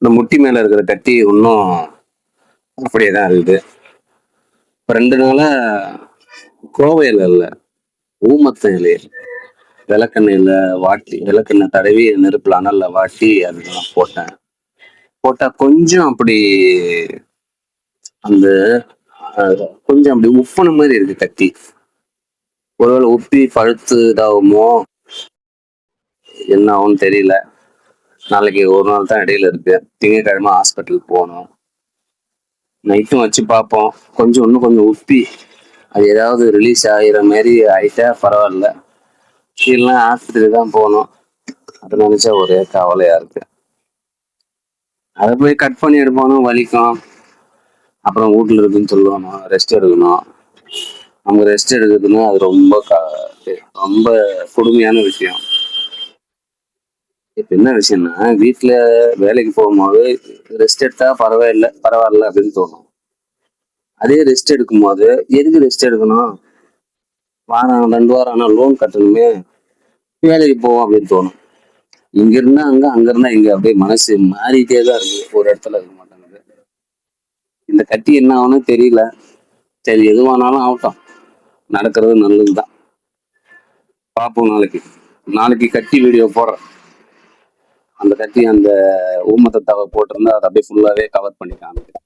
இந்த முட்டி மேல இருக்கிற கட்டி இன்னும் அப்படியே தான் இருக்குது. இப்ப 2 நாளா கோவை இலை இல்ல, ஊமத்த இலை விளக்கெண்ணெயில வாட்டி விளக்கெண்ணெய் தடவி நெருப்புல அனல்ல வாட்டி அதுதான் போட்டேன். போட்டா கொஞ்சம் அப்படி அந்த கொஞ்சம் அப்படி உப்புன மாதிரி இருக்கு கத்தி. ஒருவேளை உப்பி பழுத்து இதாகுமோ என்ன ஆகும்னு தெரியல. நாளைக்கு ஒரு நாள் தான் இடையில இருக்கு. திங்கட்கிழமை ஹாஸ்பிட்டல் போகணும். நைட்டும் வச்சு பார்ப்போம். இன்னும் கொஞ்சம் உப்பி அது ஏதாவது ரிலீஸ் ஆகிற மாதிரி ஆயிட்டா பரவாயில்ல. இல்லைன்னா ஆஸ்பத்திரி தான் போகணும். அதை நினைச்சா ஒரே கவலையா இருக்கு. அதை போய் கட் பண்ணி எடுப்பானும் வலிக்கும். அப்புறம் வீட்டுல இருக்குன்னு சொல்லுவானோ ரெஸ்ட் எடுக்கணும். அவங்க ரெஸ்ட் எடுக்கிறதுன்னா அது ரொம்ப ரொம்ப கொடுமையான விஷயம். இப்ப என்ன விஷயம்னா, வீட்டுல வேலைக்கு போகும்போது ரெஸ்ட் எடுத்தா பரவாயில்ல அப்படின்னு தோணும். அதே ரெஸ்ட் எடுக்கும் போது எதுக்கு ரெஸ்ட் எடுக்கணும், வாரம் 2 வாரம் ஆனா லோன் கட்டணுமே, வேலைக்கு போவோம் அப்படின்னு தோணும். இங்க இருந்தா அங்க, அங்க இருந்தா இங்க, அப்படியே மனசு மாறிட்டே தான் இருக்கு. ஒரு இடத்துல இருக்க மாட்டேங்குது. இந்த கட்டி என்ன ஆகும்னு தெரியல. சரி, எதுவானாலும் ஆகட்டும், நடக்கிறது நல்லதுதான். பார்ப்போம். நாளைக்கு கட்டி வீடியோ போடுறேன். அந்த கட்டி அந்த ஊமத்தை தவை போட்டிருந்தா அதை அப்படியே ஃபுல்லாவே கவர் பண்ணி காமிக்கிறேன்.